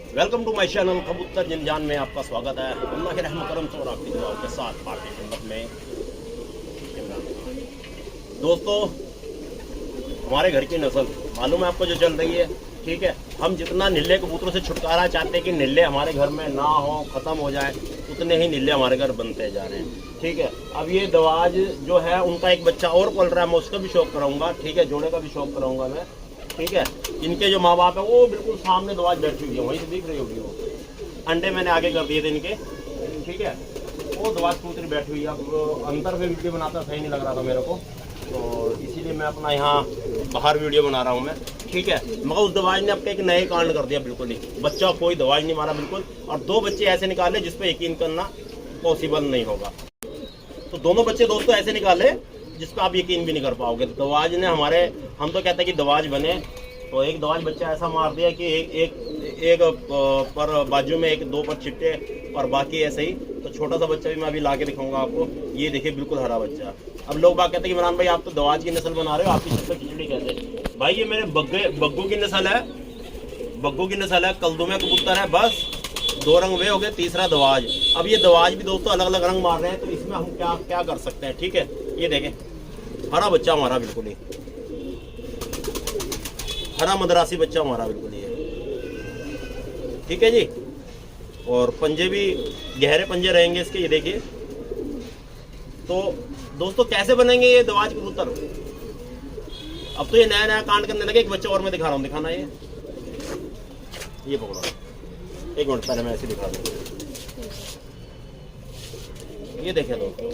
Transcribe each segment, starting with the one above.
Welcome to my channel कबूतर जिनजान में आपका स्वागत है। अल्लाह के रहम करम से और आपकी दुआओं के साथ पार्टी खिदमत में इमरान खान। दोस्तों, हमारे घर की नस्ल मालूम है आपको जो चल रही है, ठीक है। हम जितना नीले कबूतरों से छुटकारा चाहते हैं कि नीले हमारे घर में ना हो, ख़त्म हो जाए, उतने ही नीले हमारे घर बनते जा रहे हैं, ठीक है। अब ये दवाज जो है उनका एक बच्चा और पल रहा है, मैं उसका भी शौक कराऊंगा, ठीक है। जोड़े का भी शौक कराऊंगा मैं, ठीक है। इनके जो माँ बाप है वो बिल्कुल सामने दवाज बैठी हुई है, वहीं से दिख रही होगी। वो अंडे मैंने आगे कर दिए थे इनके, ठीक है। वो दवाज कबूतरी बैठी हुई है। अब अंदर से वीडियो बनाता सही नहीं लग रहा था मेरे को, तो इसीलिए मैं अपना यहाँ बाहर वीडियो बना रहा हूँ मैं, ठीक है। मगर उस दवाज ने आपके एक नए कांड कर दिया, बिल्कुल ही बच्चा कोई दवाज नहीं मारा बिल्कुल, और 2 बच्चे ऐसे निकाले जिस पे यकीन करना पॉसिबल नहीं होगा। तो दोनों बच्चे दोस्तों ऐसे निकाले जिस पर आप यकीन भी नहीं कर पाओगे। दवाज ने हमारे, हम तो कहते हैं कि दवाज बने, तो एक दवाज बच्चा ऐसा मार दिया कि एक पर बाजू में, 2 पर चिट्टे और बाकी ऐसे ही। तो छोटा सा बच्चा भी मैं अभी ला के दिखाऊंगा आपको। ये देखिए बिल्कुल हरा बच्चा। अब लोग बात कहते हैं कि इमरान भाई आप तो दवाज की नस्ल बना रहे हो, आपकी छत पर खिचड़ी कहते। भाई ये मेरे बग्गू की नस्ल है, बग्गू की नस्ल है, कलदुमे कबूतर है। बस 2 रंग वे हो गए, तीसरा दवाज। अब ये दवाज भी दोस्तों अलग अलग रंग मार रहे हैं, तो इसमें हम क्या कर सकते हैं, ठीक है। ये देखें हरा बच्चा हमारा, बिल्कुल ही हरा मद्रासी बच्चा हमारा, बिल्कुल ये, ठीक है जी। और पंजे भी गहरे पंजे रहेंगे इसके, ये देखिए। तो दोस्तों कैसे बनेंगे ये दवाज कबूतर? अब तो ये नया नया कांड करने लगे। एक बच्चा और मैं दिखा रहा हूँ, दिखाना ये पकड़ो, 1 मिनट पहले मैं ऐसे दिखा दूँ। ये देखें दोस्तों,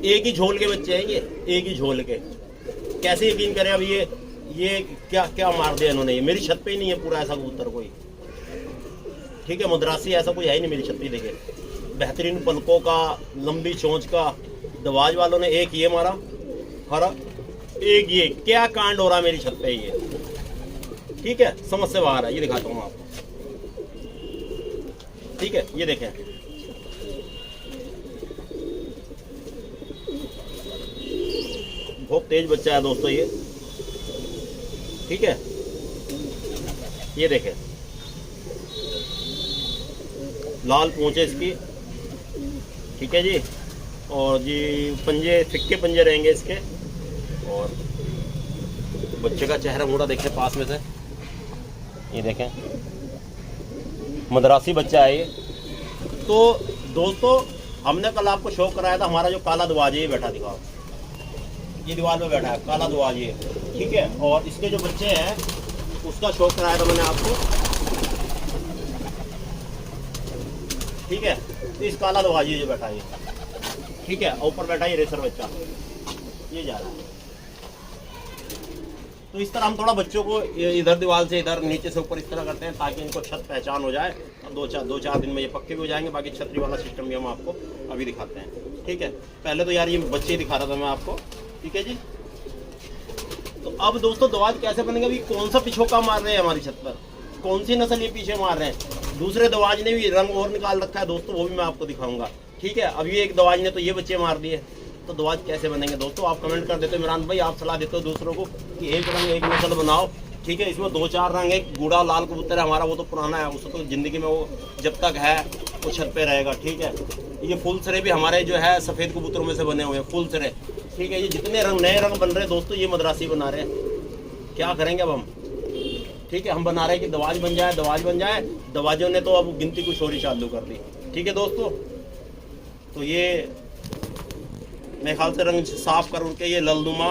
एक ही झोल के बच्चे हैं ये, एक ही झोल के। कैसे यकीन करें? अब ये क्या मार दिया इन्होंने। ये मेरी छत पे ही नहीं है पूरा ऐसा कबूतर कोई, ठीक है। मद्रासी ऐसा कोई है ही नहीं मेरी छत पे। देखिए बेहतरीन पलकों का, लंबी चोंच का। दवाज वालों ने एक ये मारा हरा, एक ये। क्या कांड हो रहा है मेरी छत पे ये, ठीक है। समझ से बाहर है। ये दिखाता हूँ आपको, ठीक है। ये देखें बहुत तेज बच्चा है दोस्तों ये, ठीक है। ये देखें लाल पूंछ है इसकी, ठीक है जी। और जी पंजे, फिक्के पंजे रहेंगे इसके। और बच्चे का चेहरा मुड़ा देखें पास में से, ये देखें मद्रासी बच्चा है ये। तो दोस्तों हमने कल आपको शौक कराया था, हमारा जो काला दवाज है ये बैठा, दिखाओ ये दीवार पे बैठा है काला दवाज ये, ठीक है। और इसके जो बच्चे हैं उसका शौक कराया था मैंने आपको, ठीक है। तो इस काला दवाज ये जो बैठा है, ठीक है। ऊपर बैठा ये रेसर बच्चा, ये जा रहा है। तो इस तरह हम थोड़ा बच्चों को इधर दीवार से इधर, नीचे से ऊपर इस तरह करते हैं ताकि इनको छत पहचान हो जाए। और 2-4 दिन में ये पक्के भी हो जाएंगे। बाकी छतरी वाला सिस्टम भी हम आपको अभी दिखाते हैं, ठीक है। पहले तो यार ये बच्चे ही दिखा रहा था मैं आपको, ठीक है जी। तो अब दोस्तों दवाज कैसे बनेंगे? अभी कौन सा पिछोका मार रहे हैं हमारी छत पर, कौन सी नस्ल ये पीछे मार रहे हैं। दूसरे दवाज ने भी रंग और निकाल रखा है दोस्तों, वो भी मैं आपको दिखाऊंगा, ठीक है। अब ये एक दवाज ने तो ये बच्चे मार दिए, तो दवाज कैसे बनेंगे दोस्तों? आप कमेंट कर देते हो इमरान भाई, आप सलाह देते हो दूसरों को कि एक रंग एक नस्ल बनाओ, ठीक है। इसमें 2-4 रंग। एक गूढ़ा लाल कबूतर है हमारा, वो तो पुराना है, उसको तो ज़िंदगी में वो जब तक है वो छत पे रहेगा, ठीक है। ये फुल सरे भी हमारे जो है सफ़ेद कबूतरों में से बने हुए हैं, फुल सरे, ठीक है। ये जितने रंग नए रंग बन रहे हैं दोस्तों, ये मद्रासी बना रहे हैं। क्या करेंगे अब हम, ठीक है। हम बना रहे हैं कि दवाज बन जाए, दवाज बन जाए। दवाजों ने तो अब गिनती कुछ और ही चालू कर दी, ठीक है दोस्तों। तो ये मेरे ख्याल से रंग साफ कर उनके ये ललनुमा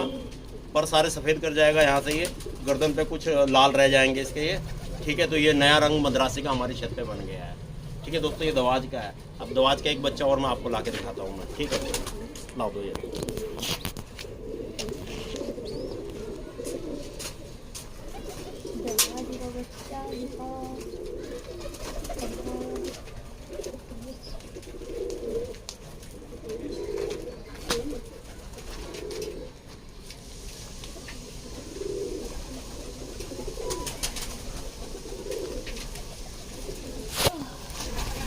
पर सारे सफ़ेद कर जाएगा। यहाँ से ये गर्दन पे कुछ लाल रह जाएंगे इसके ये, ठीक है। तो ये नया रंग मद्रासी का हमारी छत पे बन गया है, ठीक है दोस्तों। ये दवाज का है। अब दवाज का एक बच्चा और मैं आपको ला के दिखाता हूँ मैं, ठीक है। लाओ दो ये,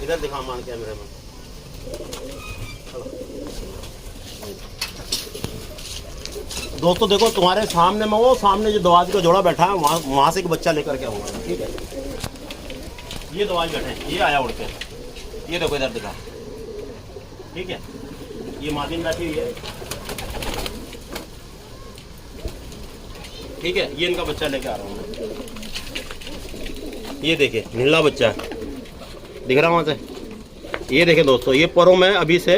इधर दिखा मान कैमरे में। दोस्तों देखो तुम्हारे सामने में, वो सामने जो दवाज का जोड़ा बैठा है वहाँ से एक बच्चा लेकर के आऊँगा, ठीक है। ये दवाज बैठे, ये आया उड़ के, ये देखो इधर दिखा, ठीक है। ये मादिन बैठी हुई है, ठीक है। ये इनका बच्चा लेके आ रहा हूँ मैं, ये देखिए नीला बच्चा है, दिख रहा वहाँ से। ये देखें दोस्तों, ये परों में अभी से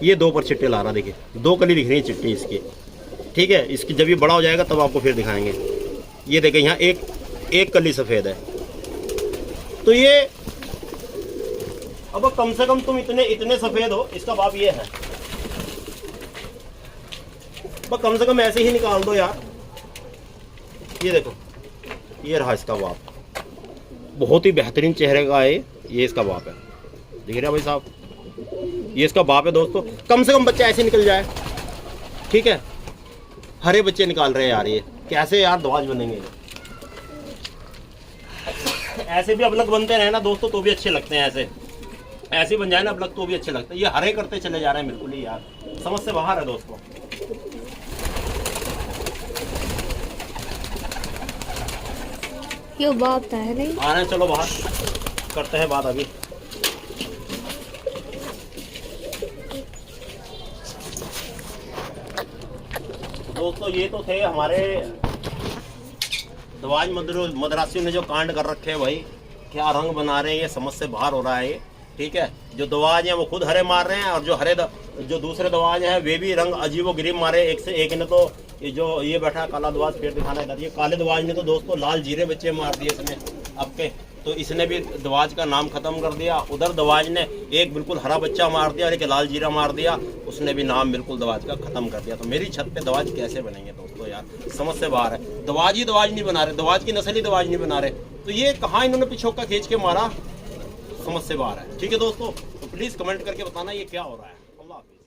ये 2 पर चिट्टे ला रहा, देखिए 2 कली दिख रही है चिट्टी इसकी, ठीक है। इसकी जब ये बड़ा हो जाएगा तब आपको फिर दिखाएंगे। ये देखें यहाँ एक कली सफ़ेद है। तो ये अब कम से कम तुम इतने सफ़ेद हो, इसका बाप ये है, बस कम से कम ऐसे ही निकाल दो यार। ये देखो, ये रहा इसका बाप, बहुत ही बेहतरीन चेहरे का है ये इसका बाप है, दिख रहा है भाई साहब, ये इसका बाप है दोस्तों। कम से कम बच्चा ऐसे निकल जाए, ठीक है। हरे बच्चे निकाल रहे हैं यार, ये कैसे यार दवाज बनेंगे। ऐसे भी अबलग बनते रहे ना दोस्तों तो भी अच्छे लगते हैं, ऐसे बन जाए ना अबलग तो भी अच्छे लगते हैं। ये हरे करते चले जा रहे हैं बिल्कुल ही यार, समझ से बाहर है दोस्तों। ये बात है नहीं आ रहे हैं, चलो बाहर करते हैं बात अभी। दोस्तों ये तो थे हमारे दवाज मदरासियों ने जो कांड कर रखे हैं भाई, क्या रंग बना रहे हैं, ये समझ से बाहर हो रहा है ये, ठीक है। जो दवाज हैं वो खुद हरे मार रहे हैं, और जो दूसरे दवाज हैं वे भी रंग अजीबो-गरीब मारे। एक से एक ने तो ये जो ये बैठा काला दवाज, फिर दिखाना इधर, ये काले दवाज ने तो दोस्तों लाल जीरे बच्चे मार दिए इसने आपके, तो इसने भी दवाज का नाम खत्म कर दिया। उधर दवाज ने एक बिल्कुल हरा बच्चा मार दिया और एक लाल जीरा मार दिया, उसने भी नाम बिल्कुल दवाज का खत्म कर दिया। तो मेरी छत पे दवाज कैसे बनेंगे दोस्तों यार, समझ से बाहर है। दवाज ही दवाज नहीं बना रहे, दवाज की नस्ल ही दवाज नहीं बना रहे, तो ये कहाँ इन्होंने पिछोका खींच के मारा, समझ से बाहर है। ठीक है दोस्तों, तो प्लीज़ कमेंट करके बताना ये क्या हो रहा है। अल्लाह हाफिज़।